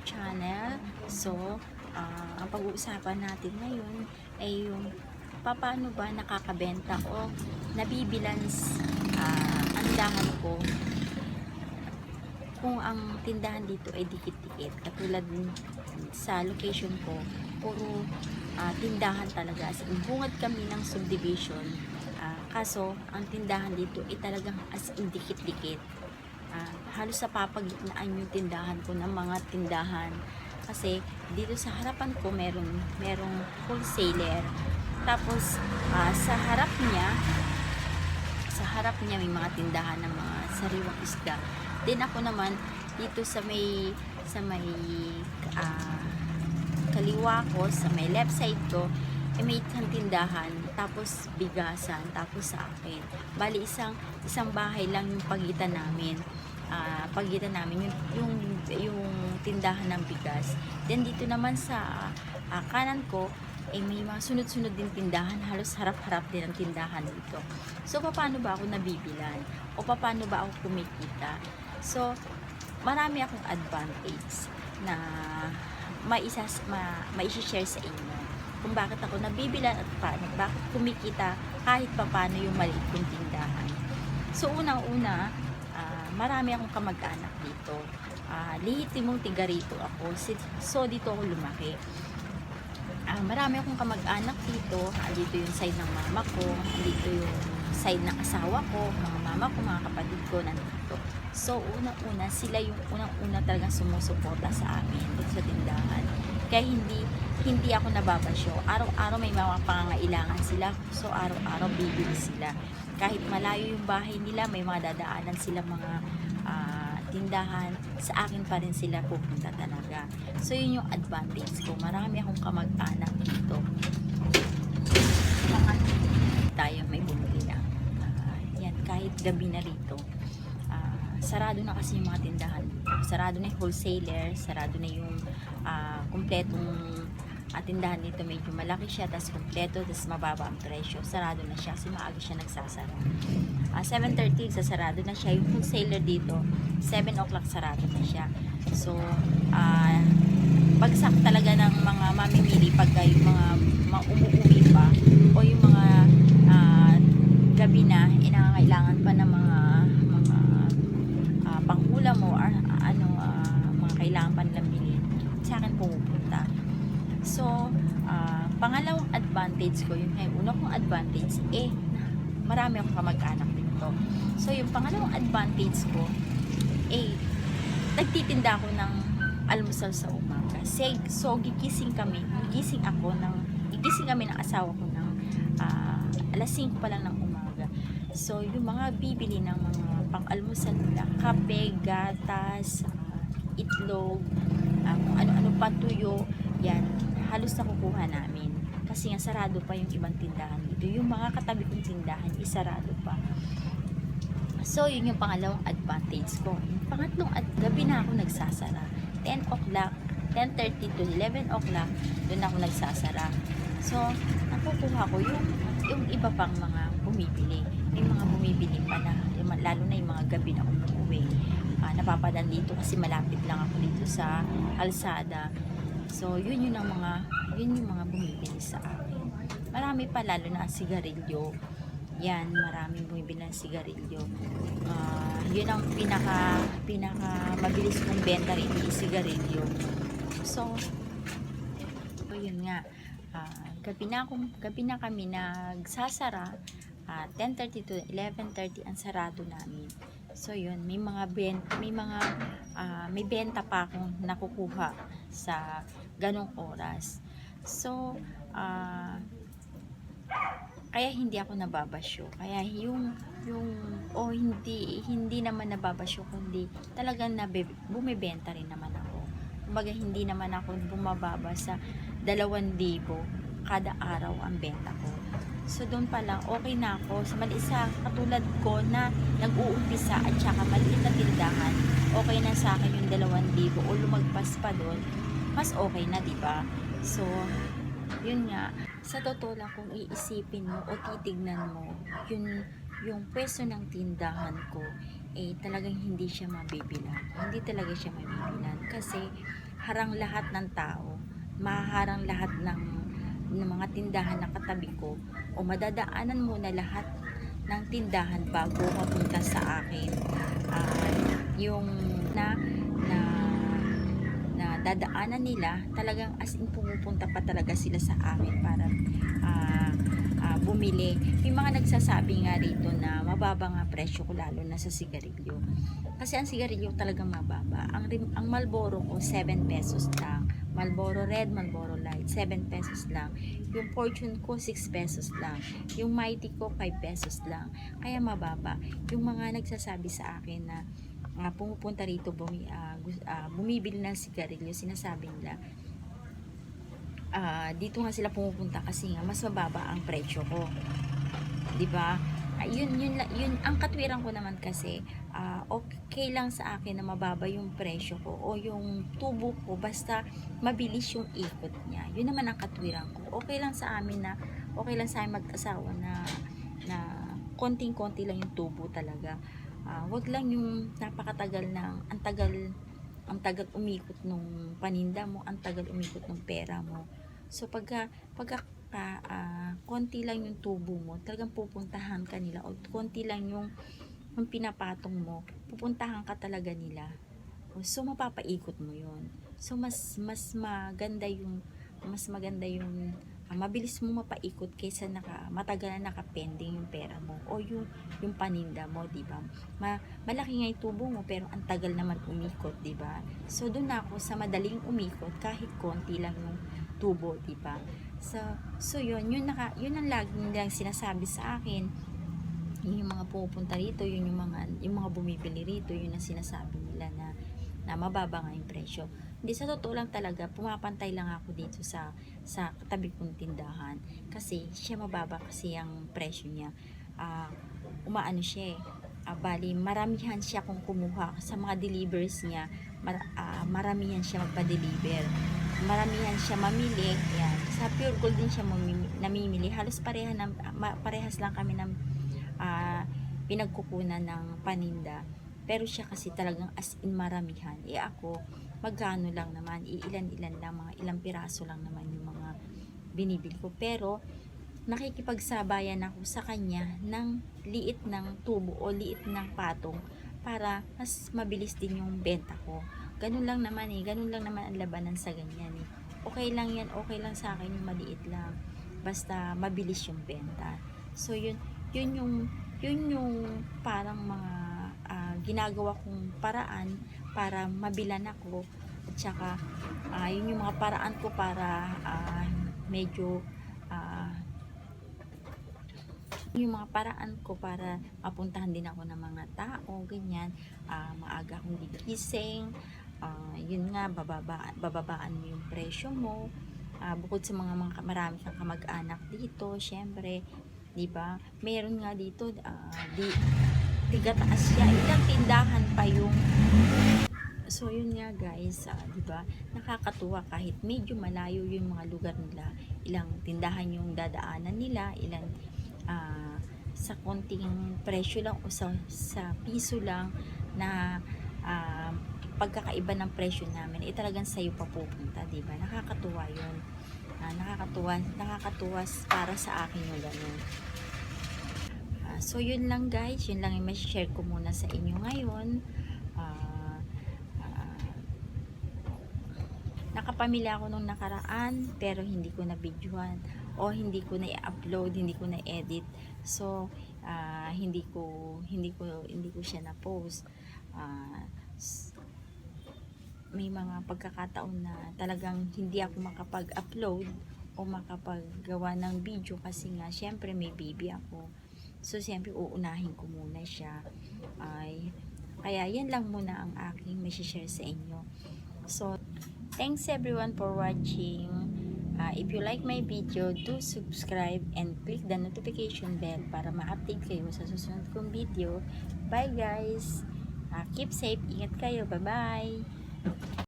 channel. So, ang pag-uusapan natin ngayon ay yung paano ba nakakabenta o nabibilans ang tindahan ko kung ang tindahan dito ay dikit-dikit. Katulad sa location ko, puro tindahan talaga. As in, bungad kami ng subdivision. Kaso, ang tindahan dito ay talagang as in dikit-dikit. Halos sa papagitnaan yung tindahan ko ng mga tindahan. Kasi dito sa harapan ko merong wholesaler. Tapos sa harap niya may mga tindahan ng mga sariwang isda. Then ako naman dito sa may kaliwa ko, sa may left side ko, may isang tindahan, tapos bigasan, tapos sa akin. Bali isang bahay lang yung pagitan namin. Yung tindahan ng bigas. Then dito naman sa kanan ko may mga sunod-sunod din tindahan, halos harap-harap din ang tindahan dito. So paano ba ako nabibilan? O paano ba ako kumikita? So marami akong advantage na mai-share sa inyo kung bakit ako nabibilan at bakit kumikita kahit paano yung maliit kong tindahan. So unang-una, marami akong kamag-anak dito. Lehitimong tiga rito ako. So dito ako lumaki. Marami akong kamag-anak dito. Dito yung side ng mama ko, dito yung side ng asawa ko, mga mama ko, mga kapatid ko nandito. So unang-una, sila yung unang-una talagang sumusuporta sa amin dito sa tindahan. Kaya hindi ako nababasyo. Araw-araw may mga pangangailangan sila. So araw-araw bibili sila. Kahit malayo yung bahay nila, may mga dadaanan sila mga tindahan, sa akin pa rin sila pupunta talaga. So yun yung advantage ko. Marami akong kamag-anak dito. Tayo may bumili na. Yan, kahit gabi na rito. Sarado na kasi yung mga tindahan. Sarado na yung wholesaler, sarado na yung kumpletong tindahan dito. Medyo malaki siya, tas kumpleto, tas mababa ang presyo. Sarado na siya kasi maaga siya nagsasara. 7:30 sarado na siya. Yung wholesaler dito 7 o'clock sarado na siya. So bagsak talaga ng mga mamimili pagka yung mga umuwi pa o yung mga gabi na inangangailangan pa ng mga pangulam mo or mga kailangan pa nilang bilhin, sa akin pumupunta. So pangalawang advantage ko, yung una kong advantage marami akong kamag-anak dito. So yung pangalawang advantage ko nagtitinda ako ng almusal sa umaga. So gigising kami ng asawa ko ng alas 5 pa lang ng umaga. So yung mga bibili ng mga pang-almusal nila, kape, gatas, itlog, kung ano-ano pa, tuyo, yan, halos nakukuha namin. Kasi nga sarado pa yung ibang tindahan dito. Yung mga katabi kong tindahan, isarado pa. So, yun yung pangalawang advantage ko. Yung pangatlong gabi na ako nagsasara. 10 o'clock, 10:30 to 11 o'clock, doon ako nagsasara. So, nakukuha ko yung iba pang mga bumibili. May mga bumibili pa na, lalo na yung mga gabi na umuwi. Napapadan dito kasi malapit lang ako dito sa kalsada. So, yun yung mga bumibili sa akin. Marami pa, lalo na sigarilyo. Yan, maraming bumibili ng sigarilyo. Yun ang pinaka mabilis kong benta rin, yung sigarilyo. So, yun nga. Gabi na kami nagsasara. 10:30 to 11:30 ang sarado namin. So yun, may benta pa akong nakukuha sa ganong oras. So kaya hindi ako nababasyo. Kaya hindi naman nababasyo, kundi talagang bumibenta rin naman ako. Kumbaga hindi naman ako bumababa sa 2,000 kada araw ang benta ko. So doon pa lang okay na ako. Sa maliisa katulad ko na nag-uumpisa at saka maliit na tindahan, okay na sa akin yung 2,000 o lumagpas pa doon, mas okay na, di ba? So yun nga, sa totoo lang kung iisipin mo o titignan mo yung pwesto ng tindahan ko, talagang hindi siya mabibilan. Hindi talaga siya mabibilan kasi harang lahat ng tao, mahaharang lahat ng mga tindahan na katabi ko, o madadaanan muna lahat ng tindahan bago mapunta sa akin. Yung na dadaanan nila, talagang as in pumupunta pa talaga sila sa akin para bumili. Yung mga nagsasabi nga rito na mababa nga presyo ko, lalo na sa sigarilyo. Kasi ang sigarilyo talagang mababa. Ang Marlboro ko 7 pesos lang. Marlboro Red, Marlboro Light 7 pesos lang. Yung Fortune ko 6 pesos lang. Yung Mighty ko 5 pesos lang. Kaya mababa. Yung mga nagsasabi sa akin na pumupunta rito bumibili ng sigarilyo, sinasabi nila dito nga sila pumupunta kasi nga mas mababa ang presyo ko, 'di ba? Yun ang katwiran ko naman kasi okay lang sa akin na mababa yung presyo ko o yung tubo ko basta mabilis yung ikot niya. Yun naman ang katwiran ko. Okay lang sa amin mag-asawa na konting-konti lang yung tubo talaga. Wag lang yung napakatagal ang tagal umikot nung paninda mo, ang tagal umikot ng pera mo. So pagka konti lang yung tubo mo, talagang pupuntahan ka nila, o konti lang yung pinapatong mo, pupuntahan ka talaga nila. So mapapaikot mo yun. So mas maganda yung mabilis mo mapaikot kaysa matagal na nakapending yung pera mo o yung paninda mo, di ba? Malaki nga yung tubo mo pero ang tagal naman umikot, di ba? So doon ako sa madaling umikot kahit konti lang yung tubo, di ba? So yun ang laging nilang sinasabi sa akin. Yung mga pupunta rito, yung mga bumibili rito, yun ang sinasabi nila na mababa nga yung presyo. Hindi, sa totoo lang talaga, pumapantay lang ako dito sa katabi kong tindahan. Kasi siya mababa kasi ang presyo niya. Umaano siya bali, maramihan siya kung kumuha sa mga delivers niya. Maramihan siya magpa-deliver. Maramihan siya mamili. Yan. Sa Pure Gold din siya namimili. Halos parehas lang kami ng pinagkukunan ng paninda. Pero siya kasi talagang as in maramihan. Ako, magkano lang naman, ilan-ilan lang, mga ilang piraso lang naman yung mga binibili ko. Pero nakikipagsabayan ako sa kanya ng liit ng tubo o liit ng patong para mas mabilis din yung benta ko. Ganun lang naman ang labanan sa ganyan Okay lang yan, okay lang sa akin yung maliit lang. Basta mabilis yung benta. So yun yung parang mga ginagawa kong paraan para mabilan ako, at saka yun yung mga paraan ko para medyo yung mga paraan ko para mapuntahan din ako ng mga tao, ganyan. Maaga akong gigising, yun nga, bababaan mo yung presyo mo, bukod sa marami kang kamag-anak dito, syempre, di ba? Meron nga dito tigataas siya, ilang tindahan pa yung. So yun nga guys, di ba? Nakakatuwa kahit medyo malayo yung mga lugar nila, ilang tindahan yung dadaanan nila, ilang sa konting presyo lang o sa piso lang na pagkakaiba ng presyo namin, talagang sa'yo pa pupunta, di ba? Nakakatuwa yun. Nakakatuwa para sa akin yung ganun. So yun lang guys, yun lang yung share ko muna sa inyo ngayon. Nakapamilya ako nung nakaraan pero hindi ko na videohan o hindi ko na i-upload, hindi ko na edit. So hindi ko siya na post. May mga pagkakataon na talagang hindi ako makapag-upload o makapaggawa ng video kasi nga syempre may baby ako. So syempre uunahin ko muna siya. Kaya yan lang muna ang aking share sa inyo. So thanks everyone for watching. If you like my video, do subscribe and click the notification bell para ma-update kayo sa susunod kong video. Bye guys! Keep safe, ingat kayo, bye bye!